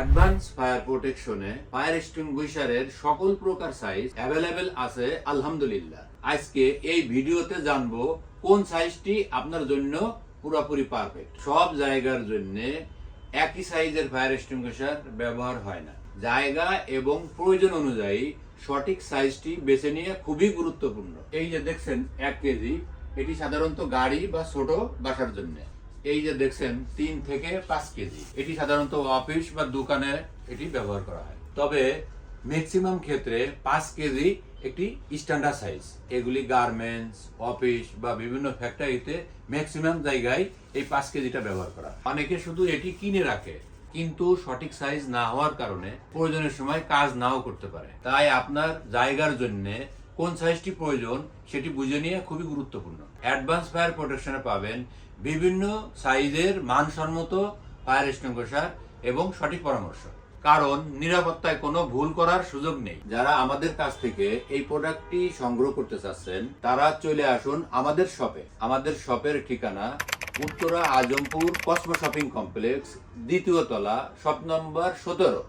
Advance fire প্রোটেকশনে fire এক্সটিংগুইশারের সকল প্রকার size available আছে আলহামদুলিল্লাহ। আজকে এই ভিডিওতে জানবো কোন সাইজটি আপনার জন্য পুরোপুরি পারফেক্ট। সব জায়গার জন্য একই সাইজের ফায়ার এক্সটিংগুইশার ব্যবহার হয় না। জায়গা এবং প্রয়োজন অনুযায়ী সঠিক সাইজটি বেছে নিয়ে খুবই গুরুত্বপূর্ণ। এই যে দেখছেন 1 কেজি, এটি সাধারণত গাড়ি বা ছোট বাসার জন্য। এই যে দেখছেন 3 থেকে 5 কেজি, এটি সাধারণত অফিস বা দোকানে এটি ব্যবহার করা হয়। তবে ম্যাক্সিমাম ক্ষেত্রে 5 কেজি একটি স্ট্যান্ডার্ড সাইজ। এগুলি গার্মেন্টস, অফিস বা বিভিন্ন ফ্যাক্টরিতে ম্যাক্সিমাম জায়গায় এই 5 কেজিটা ব্যবহার করা হয়। অনেকে শুধু এটি কিনে রাখে, কিন্তু সঠিক সাইজ না হওয়ার কারণে প্রয়োজনের সময় কাজ নাও করতে পারে। তাই আপনার জায়গার জন্য কোন সাইজটি প্রয়োজন সেটি বুঝে নিয়ে খুবই গুরুত্বপূর্ণ। অ্যাডভান্স ফায়ার প্রোটেকশনে পাবেন বিভিন্ন সাইজের মানসম্মত ফায়ার এক্সটিংগুইশার এবং সঠিক পরামর্শ। কারণ নিরাপত্তায় কোনো ভুল করার সুযোগ নেই। যারা আমাদের কাছ থেকে এই প্রোডাক্টটি সংগ্রহ করতে চাচ্ছেন তারা চলে আসুন আমাদের শপে। আমাদের শপের ঠিকানা Uttara Azampur Cosmo shopping complex, 2য় তলা, শপ নম্বর 17।